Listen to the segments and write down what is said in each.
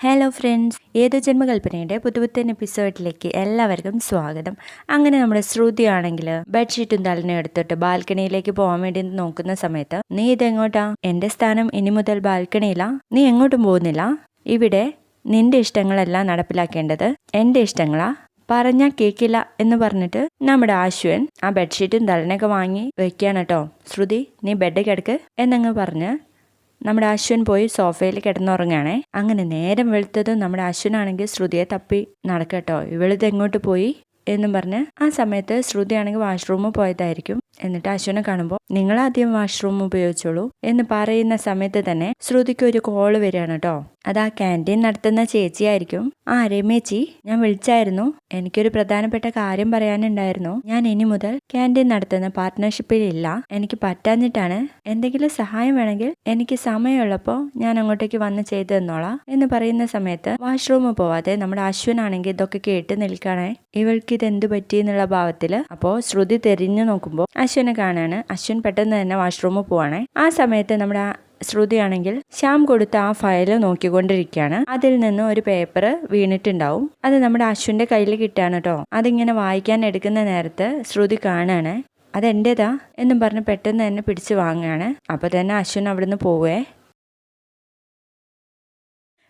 Hello friends, ഏതു ജന്മകൽപ്പനയുടെ പുതുപുത്തൻ എപ്പിസോഡിലേക്ക് എല്ലാവർക്കും സ്വാഗതം. അങ്ങനെ നമ്മുടെ ശ്രുതി ആണെങ്കിൽ ബെഡ്ഷീറ്റും തലനും എടുത്തിട്ട് ബാൽക്കണിയിലേക്ക് പോകാൻ വേണ്ടി നോക്കുന്ന സമയത്ത്, നീ ഇതെങ്ങോട്ടാ? എന്റെ സ്ഥാനം ഇനി മുതൽ ബാൽക്കണിയിലാ, നീ എങ്ങോട്ടും പോകുന്നില്ല. ഇവിടെ നിന്റെ ഇഷ്ടങ്ങളെല്ലാം നടപ്പിലാക്കേണ്ടത് എന്റെ ഇഷ്ടങ്ങളാ, പറഞ്ഞാൽ കേൾക്കില്ല എന്ന് പറഞ്ഞിട്ട് നമ്മുടെ അശ്വൻ ആ ബെഡ്ഷീറ്റും തലനൊക്കെ വാങ്ങി വെക്കുകയാണ് കേട്ടോ. ശ്രുതി, നീ ബെഡ് കിടക്ക് എന്നങ്ങ് പറഞ്ഞ് നമ്മുടെ അശ്വൻ പോയി സോഫയിൽ കിടന്നുറങ്ങുകയാണേ. അങ്ങനെ നേരം വെളുത്തതും നമ്മുടെ അശ്വനാണെങ്കിൽ ശ്രുതിയെ തപ്പി നടക്കട്ടോ. ഇവളിത് എങ്ങോട്ട് പോയി എന്നും പറഞ്ഞ് ആ സമയത്ത് ശ്രുതിയാണെങ്കിൽ വാഷ്റൂമിൽ പോയതായിരിക്കും. എന്നിട്ട് അശ്വനെ കാണുമ്പോൾ നിങ്ങളാദ്യം വാഷ്റൂം ഉപയോഗിച്ചോളൂ എന്ന് പറയുന്ന സമയത്ത് തന്നെ ശ്രുതിക്ക് ഒരു കോള് വരികയാണ് കേട്ടോ. അത് ആ ക്യാൻറ്റീൻ നടത്തുന്ന ചേച്ചിയായിരിക്കും. ആ രമേച്ചി, ഞാൻ വിളിച്ചായിരുന്നു, എനിക്കൊരു പ്രധാനപ്പെട്ട കാര്യം പറയാനുണ്ടായിരുന്നു. ഞാൻ ഇനി മുതൽ ക്യാൻറ്റീൻ നടത്തുന്ന പാർട്ട്ണർഷിപ്പിലില്ല, എനിക്ക് പറ്റാഞ്ഞിട്ടാണ്. എന്തെങ്കിലും സഹായം വേണമെങ്കിൽ എനിക്ക് സമയമുള്ളപ്പോൾ ഞാൻ അങ്ങോട്ടേക്ക് വന്ന് ചെയ്തു തന്നോളാം എന്ന് പറയുന്ന സമയത്ത് വാഷ്റൂമിൽ പോവാതെ നമ്മുടെ അശ്വനാണെങ്കിൽ ഇതൊക്കെ കേട്ട് നിൽക്കണേ. ഇവൾക്ക് ഇതെന്ത് പറ്റി എന്നുള്ള ഭാവത്തില്. അപ്പോൾ ശ്രുതി തിരിഞ്ഞു നോക്കുമ്പോൾ അശ്വനെ കാണാണ്. അശ്വൻ പെട്ടെന്ന് തന്നെ വാഷ്റൂമിൽ പോവാണേ. ആ സമയത്ത് നമ്മുടെ ശ്രുതിയാണെങ്കിൽ ശ്യാം കൊടുത്ത ആ ഫയല് നോക്കിക്കൊണ്ടിരിക്കുകയാണ്. അതിൽ നിന്ന് ഒരു പേപ്പർ വീണിട്ടുണ്ടാവും. അത് നമ്മുടെ അശ്വന്റെ കയ്യിൽ കിട്ടാണ് കേട്ടോ. അതിങ്ങനെ വായിക്കാൻ എടുക്കുന്ന നേരത്ത് ശ്രുതി കാണാണ്. അതെന്റേതാ എന്നും പറഞ്ഞ് പെട്ടെന്ന് തന്നെ പിടിച്ചു വാങ്ങുകയാണ്. അപ്പൊ തന്നെ അശ്വൻ അവിടുന്ന് പോവേ.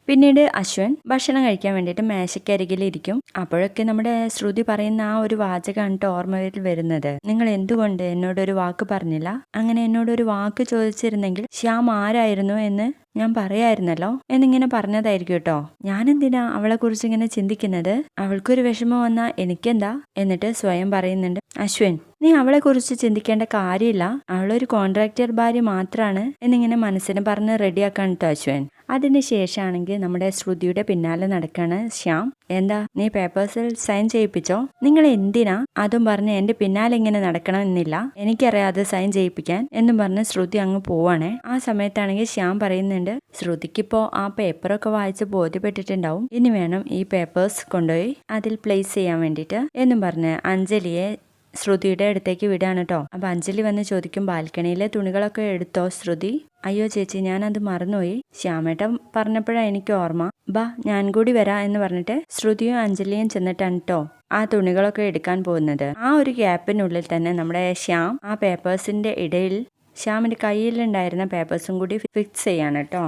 പിന്നീട് അശ്വൻ ഭക്ഷണം കഴിക്കാൻ വേണ്ടിയിട്ട് മേശയ്ക്കരികിലിരിക്കും. അപ്പോഴൊക്കെ നമ്മുടെ ശ്രുതി പറയുന്ന ആ ഒരു വാചകമാണ് കേട്ടോ ഓർമ്മയിൽ വരുന്നത്. നിങ്ങൾ എന്തുകൊണ്ട് എന്നോടൊരു വാക്ക് പറഞ്ഞില്ല? അങ്ങനെ എന്നോടൊരു വാക്ക് ചോദിച്ചിരുന്നെങ്കിൽ ശ്യാം ആരായിരുന്നു എന്ന് ഞാൻ പറയായിരുന്നല്ലോ എന്നിങ്ങനെ പറഞ്ഞതായിരിക്കും കേട്ടോ. ഞാനെന്തിനാ അവളെ കുറിച്ച് ഇങ്ങനെ ചിന്തിക്കുന്നത്? അവൾക്കൊരു വിഷമം വന്നാ എനിക്കെന്താ? എന്നിട്ട് സ്വയം പറയുന്നുണ്ട്, അശ്വൻ, നീ അവളെ കുറിച്ച് ചിന്തിക്കേണ്ട കാര്യമില്ല, അവളൊരു കോൺട്രാക്ടർ ഭാര്യ മാത്രാണ് എന്നിങ്ങനെ മനസ്സിന് പറഞ്ഞ് റെഡിയാക്കാൻ കേട്ടോ അശ്വൻ. അതിന് ശേഷമാണെങ്കിൽ നമ്മുടെ ശ്രുതിയുടെ പിന്നാലെ നടക്കാണ് ശ്യാം. എന്താ, നീ പേപ്പേഴ്സിൽ സൈൻ ചെയ്യിപ്പിച്ചോ? നിങ്ങൾ എന്തിനാ അതും പറഞ്ഞ് എന്റെ പിന്നാലെ ഇങ്ങനെ നടക്കണം എന്നില്ല, എനിക്കറിയാതെ സൈൻ ചെയ്യിപ്പിക്കാൻ എന്നും പറഞ്ഞ് ശ്രുതി അങ്ങ് പോവാണേ. ആ സമയത്താണെങ്കിൽ ശ്യാം പറയുന്നുണ്ട്, ശ്രുതിക്കിപ്പോ ആ പേപ്പറൊക്കെ വായിച്ച് ബോധ്യപ്പെട്ടിട്ടുണ്ടാവും, ഇനി വേണം ഈ പേപ്പേഴ്സ് കൊണ്ടുപോയി അതിൽ പ്ലേസ് ചെയ്യാൻ വേണ്ടിയിട്ട് എന്നും പറഞ്ഞ് അഞ്ജലിയെ ശ്രുതിയുടെ അടുത്തേക്ക് വിടാണ് കേട്ടോ. അപ്പൊ അഞ്ജലി വന്ന് ചോദിക്കും, ബാൽക്കണിയിലെ തുണികളൊക്കെ എടുത്തോ ശ്രുതി? അയ്യോ ചേച്ചി, ഞാനത് മറന്നുപോയി, ശ്യാമേട്ടൻ പറഞ്ഞപ്പോഴാണ് എനിക്ക് ഓർമ്മ, ബാ ഞാൻ കൂടി വരാ എന്ന് പറഞ്ഞിട്ട് ശ്രുതിയും അഞ്ജലിയും ചെന്നിട്ടാണ് കേട്ടോ ആ തുണികളൊക്കെ എടുക്കാൻ പോകുന്നത്. ആ ഒരു ഗ്യാപ്പിനുള്ളിൽ തന്നെ നമ്മുടെ ശ്യാം ആ പേപ്പേഴ്സിന്റെ ഇടയിൽ ശ്യാമിന്റെ കയ്യിലുണ്ടായിരുന്ന പേപ്പേഴ്സും കൂടി ഫിക്സ് ചെയ്യാണ് കേട്ടോ.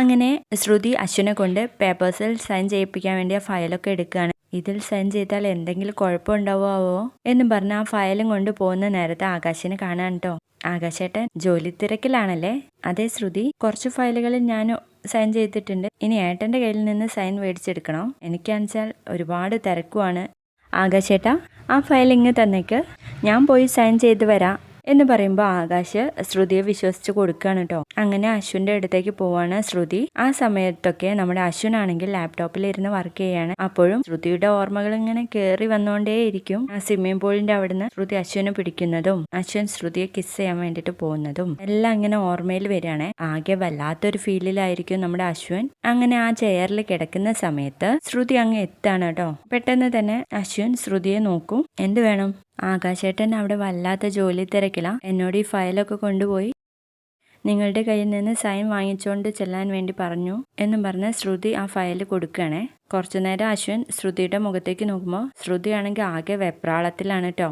അങ്ങനെ ശ്രുതി അശ്വനെ കൊണ്ട് പേപ്പേഴ്സിൽ സൈൻ ചെയ്യിപ്പിക്കാൻ വേണ്ടി ആ ഫയലൊക്കെ എടുക്കുകയാണ്. ഇതിൽ സൈൻ ചെയ്താൽ എന്തെങ്കിലും കുഴപ്പമുണ്ടാവുമോ എന്നും പറഞ്ഞ് ആ ഫയലും കൊണ്ട് പോകുന്ന നേരത്തെ ആകാശിനെ കാണാൻ കേട്ടോ. ആകാശേട്ടൻ ജോലി തിരക്കിലാണല്ലേ? അതെ ശ്രുതി, കുറച്ച് ഫയലുകളിൽ ഞാൻ സൈൻ ചെയ്തിട്ടുണ്ട്, ഇനി ഏട്ടന്റെ കയ്യിൽ നിന്ന് സൈൻ മേടിച്ചെടുക്കണം, എനിക്കാണെച്ചാൽ ഒരുപാട് തിരക്കുവാണ്. ആകാശേട്ടാ, ആ ഫയൽ ഇങ്ങ് തന്നേക്ക്, ഞാൻ പോയി സൈൻ ചെയ്ത് വരാം എന്ന് പറയുമ്പോൾ ആകാശ് ശ്രുതിയെ വിശ്വസിച്ച് കൊടുക്കുകയാണ് കേട്ടോ. അങ്ങനെ അശ്വിന്റെ അടുത്തേക്ക് പോവാണ് ശ്രുതി. ആ സമയത്തൊക്കെ നമ്മുടെ അശ്വിനാണെങ്കിൽ ലാപ്ടോപ്പിൽ ഇരുന്ന് വർക്ക് ചെയ്യാണ്. അപ്പോഴും ശ്രുതിയുടെ ഓർമ്മകൾ ഇങ്ങനെ കയറി വന്നുകൊണ്ടേയിരിക്കും. ആ സ്വിമ്മിംഗ് പൂളിന്റെ അവിടുന്ന് ശ്രുതി അശ്വിനെ പിടിക്കുന്നതും അശ്വിൻ ശ്രുതിയെ കിസ് ചെയ്യാൻ വേണ്ടിട്ട് പോകുന്നതും എല്ലാം ഇങ്ങനെ ഓർമ്മയിൽ വരികയാണ്. ആകെ വല്ലാത്തൊരു ഫീലിലായിരിക്കും നമ്മുടെ അശ്വിൻ. അങ്ങനെ ആ ചെയറിൽ കിടക്കുന്ന സമയത്ത് ശ്രുതി അങ്ങ് എത്താണ് കേട്ടോ. പെട്ടെന്ന് തന്നെ അശ്വിൻ ശ്രുതിയെ നോക്കും. എന്ത് വേണം? ആകാശേട്ടൻ അവിടെ വല്ലാത്ത ജോലി തിരക്കില, എന്നോട് ഈ ഫയലൊക്കെ കൊണ്ടുപോയി നിങ്ങളുടെ കയ്യിൽ നിന്ന് സൈൻ വാങ്ങിച്ചുകൊണ്ട് ചെല്ലാൻ വേണ്ടി പറഞ്ഞു എന്നും പറഞ്ഞ് ശ്രുതി ആ ഫയൽ കൊടുക്കുകയാണേ. കുറച്ചു നേരം അശ്വിൻ ശ്രുതിയുടെ മുഖത്തേക്ക് നോക്കുമ്പോൾ ശ്രുതിയാണെങ്കിൽ ആകെ വെപ്രാളത്തിലാണ് കേട്ടോ.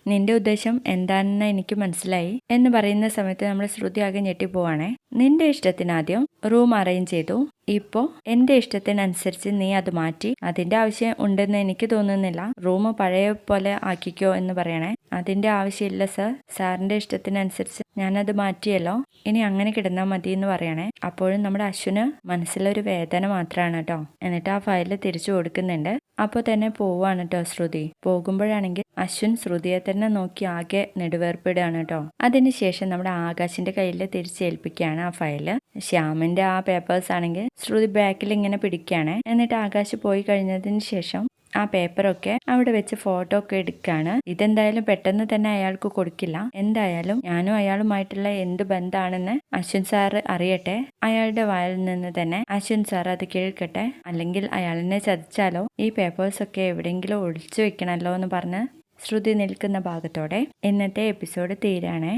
നിന്റെ ഉദ്ദേശം എന്താണെന്ന് എനിക്ക് മനസ്സിലായി എന്ന് പറയുന്ന സമയത്ത് നമ്മുടെ ശ്രുതി ആകെ ഞെട്ടിപ്പോവാണേ. നിന്റെ ഇഷ്ടത്തിന് ആദ്യം റൂം അറേഞ്ച് ചെയ്തു, ഇപ്പോ എന്റെ ഇഷ്ടത്തിനനുസരിച്ച് നീ അത് മാറ്റി, അതിന്റെ ആവശ്യം ഉണ്ടെന്ന് എനിക്ക് തോന്നുന്നില്ല, റൂം പഴയ പോലെ ആക്കിക്കോ എന്ന് പറയണേ. അതിന്റെ ആവശ്യമില്ല സർ, സാറിന്റെ ഇഷ്ടത്തിനനുസരിച്ച് ഞാനത് മാറ്റിയല്ലോ, ഇനി അങ്ങനെ കിടന്നാൽ മതി എന്ന് പറയണേ. അപ്പോഴും നമ്മുടെ അശ്വിന് മനസ്സിലൊരു വേദന മാത്രമാണ് കേട്ടോ. എന്നിട്ട് ആ ഫയല് തിരിച്ചു കൊടുക്കുന്നുണ്ട്. അപ്പോൾ തന്നെ പോവാണ് കേട്ടോ ശ്രുതി. പോകുമ്പോഴാണെങ്കിൽ അശ്വിൻ ശ്രുതിയെ തന്നെ നോക്കി ആകെ നെടുവേർപ്പിടുകയാണ് കേട്ടോ. അതിനുശേഷം നമ്മുടെ ആകാശിന്റെ കയ്യിൽ തിരിച്ചേൽപ്പിക്കുകയാണ് ആ ഫയല്. ശ്യാമിന്റെ ആ പേപ്പേഴ്സ് ആണെങ്കിൽ ശ്രുതി ബാക്കിൽ ഇങ്ങനെ പിടിക്കുകയാണ്. എന്നിട്ട് ആകാശ് പോയി കഴിഞ്ഞതിന് ശേഷം ആ പേപ്പറൊക്കെ അവിടെ വെച്ച് ഫോട്ടോ ഒക്കെ എടുക്കുകയാണ്. ഇതെന്തായാലും പെട്ടെന്ന് തന്നെ അയാൾക്ക് കൊടുക്കില്ല, എന്തായാലും ഞാനും അയാളുമായിട്ടുള്ള എന്ത് ബന്ധമാണെന്ന് അശ്വിൻ സാറ് അറിയട്ടെ, അയാളുടെ വായിൽ നിന്ന് തന്നെ അശ്വിൻ സാർ അത് കേൾക്കട്ടെ, അല്ലെങ്കിൽ അയാളിനെ ചതിച്ചാലോ, ഈ പേപ്പേഴ്സൊക്കെ എവിടെയെങ്കിലും ഒളിച്ചു വെക്കണമല്ലോ എന്ന് പറഞ്ഞ് ശ്രുതി നിൽക്കുന്ന ഭാഗത്തോടെ ഇന്നത്തെ എപ്പിസോഡ് തീരാണേ.